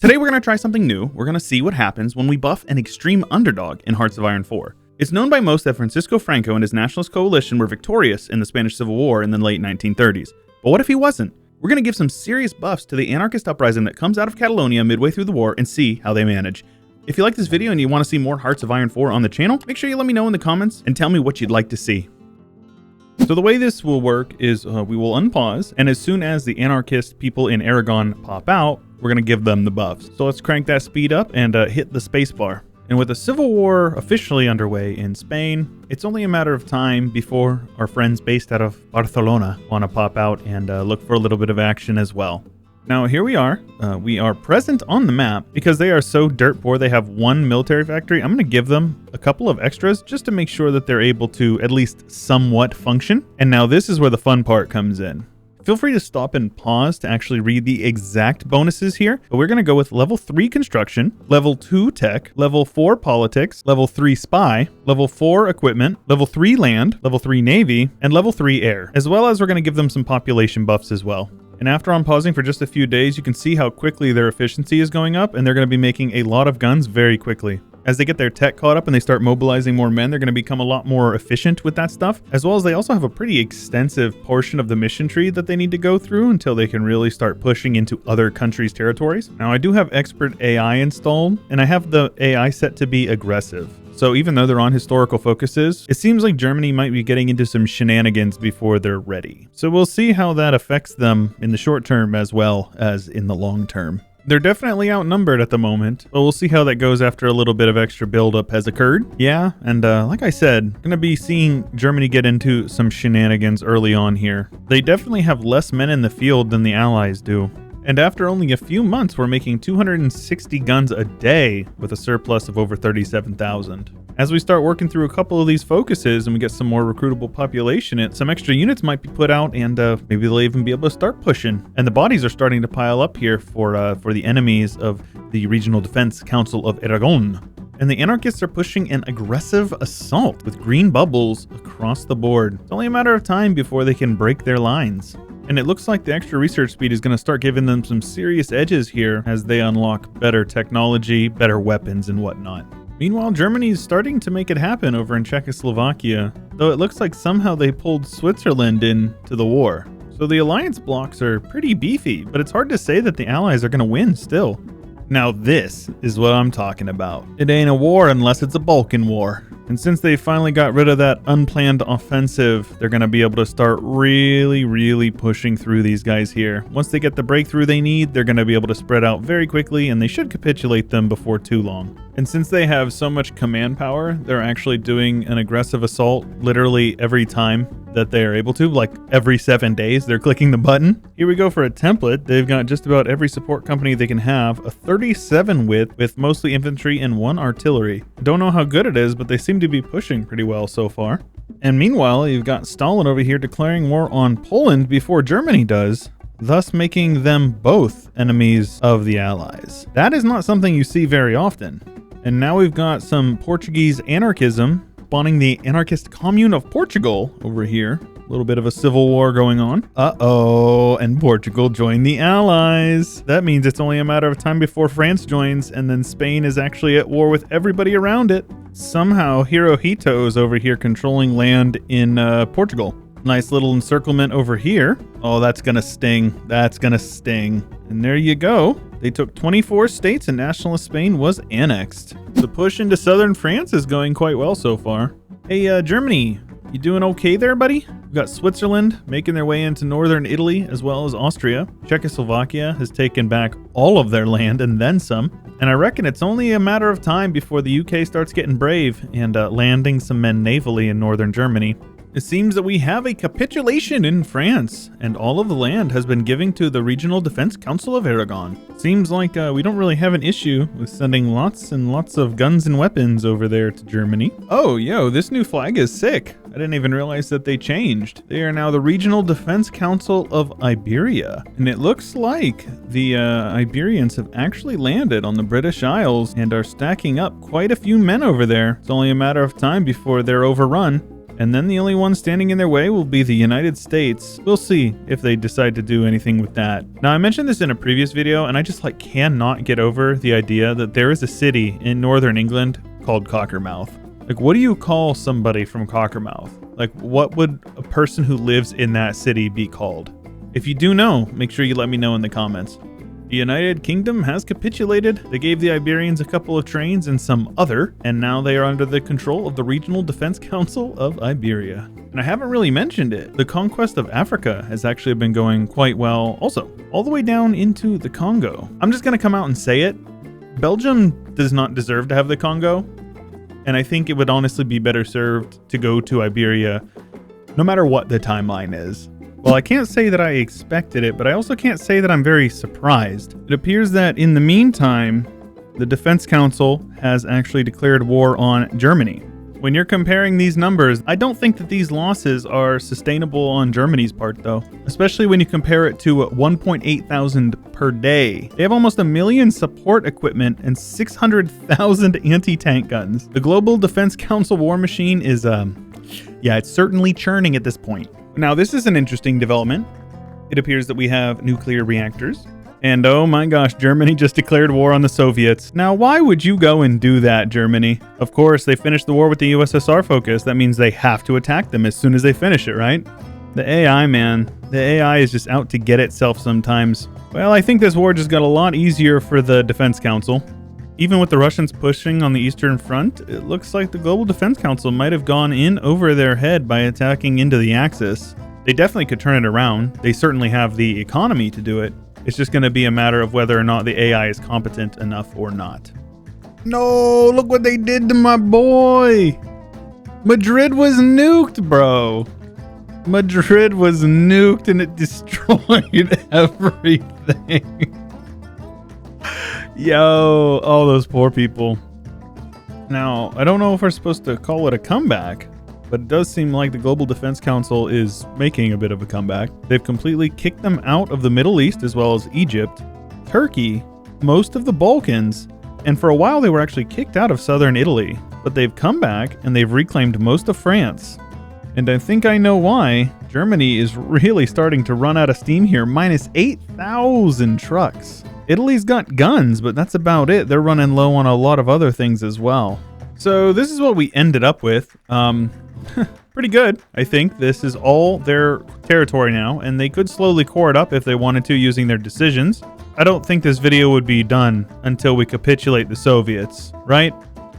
Today we're going to try something new. We're going to see what happens when we buff an extreme underdog in Hearts of Iron 4. It's known by most that Francisco Franco and his nationalist coalition were victorious in the Spanish Civil War in the late 1930s. But what if he wasn't? We're going to give some serious buffs to the anarchist uprising that comes out of Catalonia midway through the war and see how they manage. If you like this video and you want to see more Hearts of Iron 4 on the channel, make sure you let me know in the comments and tell me what you'd like to see. So the way this will work is we will unpause, and as soon as the anarchist people in Aragon pop out, we're going to give them the buffs. So let's crank that speed up and hit the spacebar. And with the Civil War officially underway in Spain, it's only a matter of time before our friends based out of Barcelona want to pop out and look for a little bit of action as well. Now here we are. We are present on the map. Because they are so dirt poor, they have one military factory. I'm going to give them a couple of extras just to make sure that they're able to at least somewhat function. And now this is where the fun part comes in. Feel free to stop and pause to actually read the exact bonuses here, but we're going to go with level 3 construction, level 2 tech, level 4 politics, level 3 spy, level 4 equipment, level 3 land, level 3 navy, and level 3 air, as well as we're going to give them some population buffs as well. And after unpausing for just a few days, you can see how quickly their efficiency is going up, and they're going to be making a lot of guns very quickly. As they get their tech caught up and they start mobilizing more men, they're going to become a lot more efficient with that stuff, as well as they also have a pretty extensive portion of the mission tree that they need to go through until they can really start pushing into other countries' territories. Now, I do have expert AI installed, and I have the AI set to be aggressive. So even though they're on historical focuses, it seems like Germany might be getting into some shenanigans before they're ready. So we'll see how that affects them in the short term as well as in the long term. They're definitely outnumbered at the moment, but we'll see how that goes after a little bit of extra buildup has occurred. Yeah, and like I said, going to be seeing Germany get into some shenanigans early on here. They definitely have less men in the field than the Allies do. And after only a few months, we're making 260 guns a day with a surplus of over 37,000. As we start working through a couple of these focuses and we get some more recruitable population, some extra units might be put out, and maybe they'll even be able to start pushing. And the bodies are starting to pile up here for the enemies of the Regional Defense Council of Aragon. And the anarchists are pushing an aggressive assault with green bubbles across the board. It's only a matter of time before they can break their lines. And it looks like the extra research speed is going to start giving them some serious edges here as they unlock better technology, better weapons, and whatnot. Meanwhile, Germany is starting to make it happen over in Czechoslovakia, though it looks like somehow they pulled Switzerland into the war. So the alliance blocks are pretty beefy, but it's hard to say that the Allies are going to win still. Now this is what I'm talking about. It ain't a war unless it's a Balkan war. And since they finally got rid of that unplanned offensive, they're going to be able to start really pushing through these guys here. Once they get the breakthrough they need, they're going to be able to spread out very quickly, and they should capitulate them before too long. And since they have so much command power, they're actually doing an aggressive assault literally every time that they are able to, like every 7 days they're clicking the button. Here we go for a template. They've got just about every support company they can have, a 37 width with mostly infantry and 1 artillery. Don't know how good it is, but they seem to be pushing pretty well so far. And meanwhile, you've got Stalin over here declaring war on Poland before Germany does, thus making them both enemies of the Allies. That is not something you see very often. And now we've got some Portuguese anarchism spawning the anarchist commune of Portugal over here. A little bit of a civil war going on. Uh-oh, and Portugal joined the Allies. That means it's only a matter of time before France joins, and then Spain is actually at war with everybody around it. Somehow, Hirohito is over here controlling land in Portugal. Nice little encirclement over here. Oh, that's gonna sting. That's gonna sting. And there you go. They took 24 states and nationalist Spain was annexed. The push into southern France is going quite well so far. Hey, Germany, you doing okay there, buddy? We've got Switzerland making their way into northern Italy as well as Austria. Czechoslovakia has taken back all of their land and then some. And I reckon it's only a matter of time before the UK starts getting brave and landing some men navally in northern Germany. It seems that we have a capitulation in France, and all of the land has been given to the Regional Defense Council of Aragon. Seems like we don't really have an issue with sending lots and lots of guns and weapons over there to Germany. Oh, yo, this new flag is sick. I didn't even realize that they changed. They are now the Regional Defense Council of Iberia. And it looks like the Iberians have actually landed on the British Isles and are stacking up quite a few men over there. It's only a matter of time before they're overrun. And then the only one standing in their way will be the United States. We'll see if they decide to do anything with that. Now, I mentioned this in a previous video, and I just cannot get over the idea that there is a city in northern England called Cockermouth. What do you call somebody from Cockermouth? What would a person who lives in that city be called? If you do know, make sure you let me know in the comments. The United Kingdom has capitulated. They gave the Iberians a couple of trains and some other, and now they are under the control of the Regional Defense Council of Iberia. And I haven't really mentioned it. The conquest of Africa has actually been going quite well also, all the way down into the Congo. I'm just going to come out and say it. Belgium does not deserve to have the Congo, and I think it would honestly be better served to go to Iberia, no matter what the timeline is. Well, I can't say that I expected it, but I also can't say that I'm very surprised. It appears that in the meantime, the Defense Council has actually declared war on Germany. When you're comparing these numbers, I don't think that these losses are sustainable on Germany's part, though, especially when you compare it to 1.8 thousand per day. They have almost 1 million support equipment and 600,000 anti-tank guns. The Global Defense Council war machine is, it's certainly churning at this point. Now, this is an interesting development. It appears that we have nuclear reactors. And oh my gosh, Germany just declared war on the Soviets. Now, why would you go and do that, Germany? Of course, they finished the war with the USSR focus. That means they have to attack them as soon as they finish it, right? The AI, man. The AI is just out to get itself sometimes. Well, I think this war just got a lot easier for the Defense Council. Even with the Russians pushing on the Eastern Front, it looks like the Global Defense Council might have gone in over their head by attacking into the Axis. They definitely could turn it around. They certainly have the economy to do it. It's just going to be a matter of whether or not the AI is competent enough or not. No, look what they did to my boy. Madrid was nuked, bro. Madrid was nuked and it destroyed everything. Yo, all those poor people. Now, I don't know if we're supposed to call it a comeback, but it does seem like the Global Defense Council is making a bit of a comeback. They've completely kicked them out of the Middle East as well as Egypt, Turkey, most of the Balkans, and for a while they were actually kicked out of southern Italy. But they've come back and they've reclaimed most of France. And I think I know why. Germany is really starting to run out of steam here, minus 8,000 trucks. Italy's got guns, but that's about it. They're running low on a lot of other things as well. So this is what we ended up with. Pretty good, I think. This is all their territory now, and they could slowly core it up if they wanted to using their decisions. I don't think this video would be done until we capitulate the Soviets, right?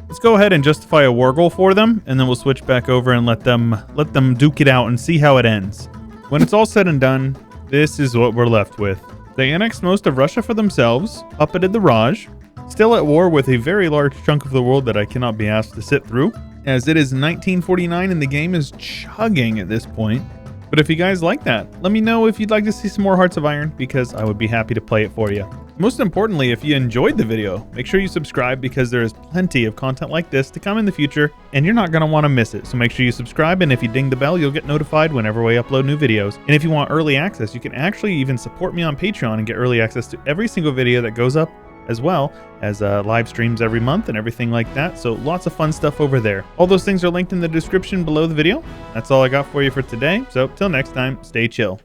Let's go ahead and justify a war goal for them, and then we'll switch back over and let them duke it out and see how it ends. When it's all said and done, this is what we're left with. They annexed most of Russia for themselves, puppeted the Raj, still at war with a very large chunk of the world that I cannot be asked to sit through, as it is 1949 and the game is chugging at this point. But if you guys like that, let me know if you'd like to see some more Hearts of Iron, because I would be happy to play it for you. Most importantly, if you enjoyed the video, make sure you subscribe, because there is plenty of content like this to come in the future, and you're not going to want to miss it. So make sure you subscribe, and if you ding the bell, you'll get notified whenever we upload new videos. And if you want early access, you can actually even support me on Patreon and get early access to every single video that goes up, as well as live streams every month and everything like that. So lots of fun stuff over there. All those things are linked in the description below the video. That's all I got for you for today. So till next time, stay chill.